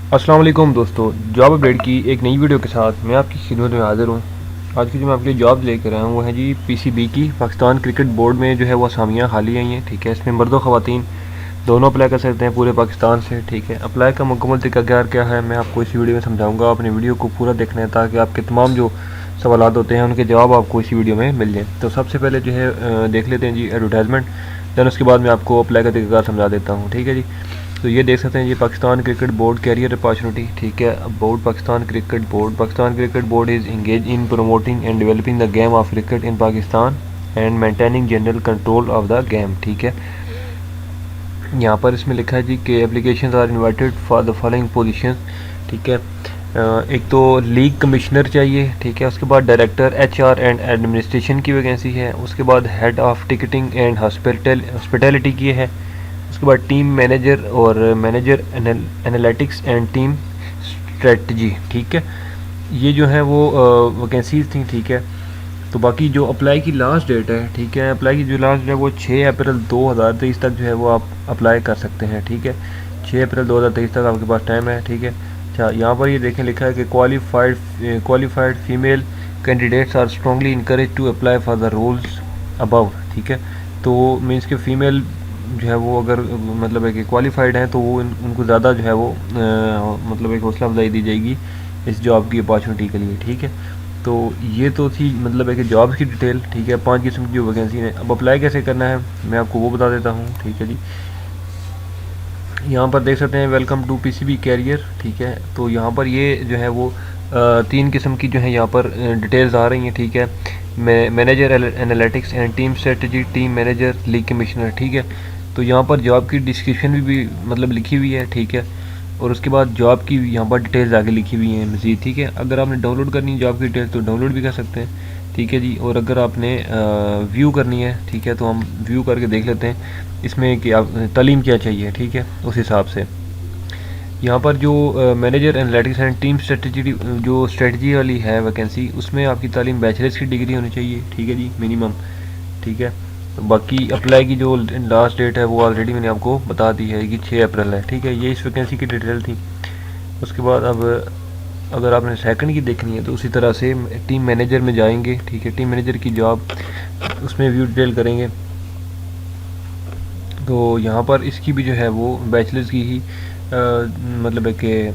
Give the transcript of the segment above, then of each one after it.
अस्सलाम वालेकुम दोस्तों, जॉब अपडेट की एक नई वीडियो के साथ मैं आपकी खिदमत में हाज़िर हूँ। आज की जो मैं आपके लिए जॉब लेकर आया हूँ वो है जी पीसीबी की। पाकिस्तान क्रिकेट बोर्ड में जो है वो असामियाँ खाली आई हैं, ठीक है। इसमें मर्द व ख़वातीन दोनों अप्लाई कर सकते हैं पूरे पाकिस्तान से, ठीक है। अप्लाई का मुकम्मल तरीक़ाकार क्या है मैं आपको इस वीडियो में समझाऊँगा। आपने वीडियो को पूरा देखना है ताकि आपके तमाम जो सवालात होते हैं उनके जवाब आपको इसी वीडियो में मिल जाए। तो सबसे पहले जो है देख लेते हैं जी एडवर्टाइजमेंट, दैन उसके बाद मैं आपको अप्लाई का तरीक़ाकार समझा देता हूँ, ठीक है जी। तो ये देख सकते हैं ये Pakistan cricket board career opportunity, ठीक है। Board Pakistan cricket board is engage in promoting and developing the game of cricket in Pakistan and maintaining general control of the game, ठीक है। यहाँ पर इसमें लिखा है जी कि application are invited for the following position, ठीक है। एक तो लीग कमिश्नर चाहिए, ठीक है। उसके बाद डायरेक्टर एचआर एंड एडमिनिस्ट्रेशन की वैकेंसी है। उसके बाद head of ticketing and hospitality की है। उसके बाद टीम मैनेजर और manager analytics and team strategy, ठीक है। ये जो है वो वैकेंसीज थी, ठीक है। तो बाकी जो अप्लाई की लास्ट डेट है, ठीक है, अप्लाई की जो लास्ट डेट है वो 6 अप्रैल 2023 तक जो है वो आप अप्लाई कर सकते हैं, ठीक है। 6 अप्रैल 2023 तक आपके पास टाइम है, ठीक है। अच्छा, यहाँ पर ये देखें लिखा है कि qualified female candidates are strongly encourage to apply for the roles above, ठीक है। तो मीन्स के फीमेल जो है वो अगर मतलब है कि क्वालिफाइड हैं तो वो उनको ज़्यादा जो है वो मतलब एक हौसला अफजाई दी जाएगी इस जॉब की अपॉर्चुनिटी के लिए, ठीक है। तो ये तो थी मतलब है कि जॉब्स की डिटेल, ठीक है। 5 किस्म की जो वैकेंसी है। अब अप्लाई कैसे करना है मैं आपको वो बता देता हूँ, ठीक है जी। यहाँ पर देख सकते हैं वेलकम टू पीसीबी कैरियर, ठीक है। तो यहाँ पर ये जो है वो 3 किस्म की जो है यहाँ पर डिटेल्स आ रही हैं, ठीक है। Manager analytics and team strategy, team manager, league commissioner, ठीक है। तो यहाँ पर जॉब की डिस्क्रिप्शन भी मतलब लिखी हुई है, ठीक है। और उसके बाद जॉब की यहाँ पर डिटेल्स आगे लिखी हुई हैं मज़ीद, ठीक है। अगर आपने डाउनलोड करनी है जॉब की डिटेल्स तो डाउनलोड भी कर सकते हैं, ठीक है जी। और अगर आपने व्यू करनी है, ठीक है, तो हम व्यू करके देख लेते हैं इसमें कि आप तालीम क्या चाहिए, ठीक है, उस हिसाब से। यहाँ पर जो manager analytics and team strategy जो स्ट्रेटजी वाली है वैकेंसी, उसमें आपकी तालीम बैचलर्स की डिग्री होनी चाहिए, ठीक है जी, मिनिमम, ठीक है। तो बाकी अप्लाई की जो लास्ट डेट है वो ऑलरेडी मैंने आपको बता दी है कि 6 अप्रैल है, ठीक है। ये इस वैकेंसी की डिटेल थी। उसके बाद अब अगर आपने सेकंड की देखनी है तो उसी तरह से टीम मैनेजर में जाएंगे, ठीक है। टीम मैनेजर की जॉब उसमें व्यू डिटेल करेंगे तो यहाँ पर इसकी भी जो है वो बैचलर्स की ही मतलब है कि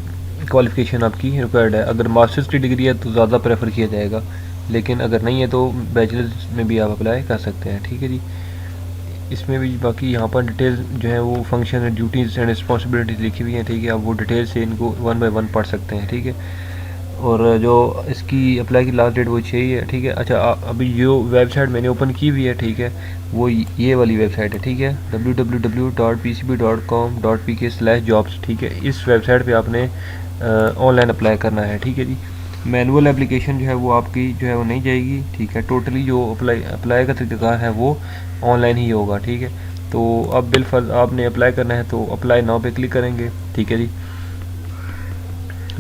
क्वालिफ़िकेशन आपकी रिक्वायर्ड है। अगर मास्टर्स की डिग्री है तो ज़्यादा प्रेफर किया जाएगा, लेकिन अगर नहीं है तो बैचलर्स में भी आप अप्लाई कर सकते हैं, ठीक है जी। इसमें भी बाकी यहाँ पर डिटेल जो है वो function and duties and responsibilities लिखी हुई हैं, ठीक है। आप वो डिटेल से इनको 1 बाय 1 पढ़ सकते हैं, ठीक है। और जो इसकी अप्लाई की लास्ट डेट वो 6 ही है, ठीक है। अच्छा, अभी जो वेबसाइट मैंने ओपन की हुई है, ठीक है, वो ये वाली वेबसाइट है, ठीक है, www.pcb.com.pk/jobs, ठीक है। इस वेबसाइट पे आपने ऑनलाइन अप्लाई करना है, ठीक है जी। मैनुअल एप्लीकेशन जो है वो आपकी जो है वो नहीं जाएगी, ठीक है। टोटली जो अप्लाई का तरीका है वो ऑनलाइन ही होगा, ठीक है। तो अब बिलफर्ज आपने अप्लाई करना है तो अप्लाई नाउ पे क्लिक करेंगे, ठीक है जी।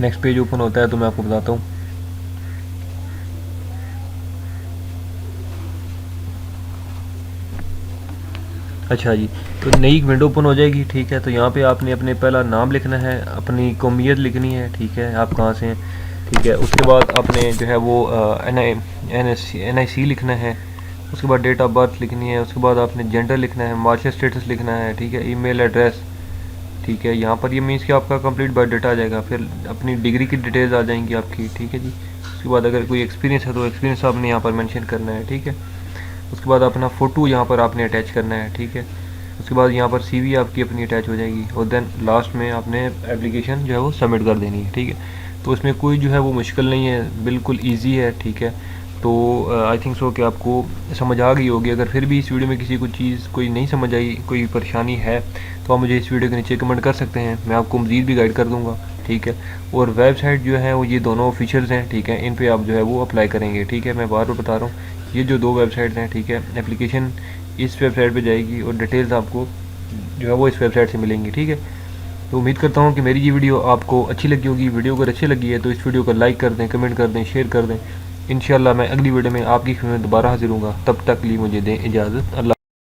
नेक्स्ट पेज ओपन होता है तो मैं आपको बताता हूँ। अच्छा जी, तो नई विंडो ओपन हो जाएगी, ठीक है। तो यहाँ पे आपने अपने पहला नाम लिखना है, अपनी कौमियत लिखनी है, ठीक है, आप कहाँ से हैं, ठीक है। उसके बाद आपने जो है वो एन आई सी लिखना है। उसके बाद डेट ऑफ बर्थ लिखनी है। उसके बाद आपने जेंडर लिखना है, मार्शल स्टेटस लिखना है, ठीक है, ईमेल एड्रेस, ठीक है। यहाँ पर ये मीन्स कि आपका कंप्लीट बायोडाटा आ जाएगा। फिर अपनी डिग्री की डिटेल्स आ जाएंगी आपकी, ठीक है जी। उसके बाद अगर कोई एक्सपीरियंस है तो एक्सपीरियंस आपने यहाँ पर मेंशन करना है, ठीक है। उसके बाद अपना फ़ोटो यहाँ पर आपने अटैच करना है, ठीक है। उसके बाद यहाँ पर सीवी आपकी अपनी अटैच हो जाएगी और देन लास्ट में आपने एप्लीकेशन जो है वो सबमिट कर देनी है, ठीक है। तो इसमें कोई जो है वो मुश्किल नहीं है, बिल्कुल ईजी है, ठीक है। तो आई थिंक सो कि आपको समझ आ गई होगी। अगर फिर भी इस वीडियो में किसी को चीज़ कोई नहीं समझ आई, कोई परेशानी है, तो आप मुझे इस वीडियो के नीचे कमेंट कर सकते हैं, मैं आपको मज़ीद भी गाइड कर दूँगा, ठीक है। और वेबसाइट जो है वो ये दोनों ऑफिशियल्स हैं, ठीक है, इन पे आप जो है वो अप्लाई करेंगे, ठीक है। मैं बार बार बता रहा हूँ, ये जो 2 वेबसाइट्स हैं, ठीक है, एप्लीकेशन इस वेबसाइट पे जाएगी और डिटेल्स आपको जो है वो इस वेबसाइट से मिलेंगी, ठीक है। तो उम्मीद करता हूँ कि मेरी ये वीडियो आपको अच्छी लगी होगी। वीडियो अगर अच्छी लगी है तो इस वीडियो को लाइक कर दें, कमेंट कर दें, शेयर कर दें। इंशाल्लाह मैं अगली वीडियो में आपकी खिदमत में दोबारा हाजिर हूँगा। तब तक लिए मुझे दें इजाज़त। अल्लाह।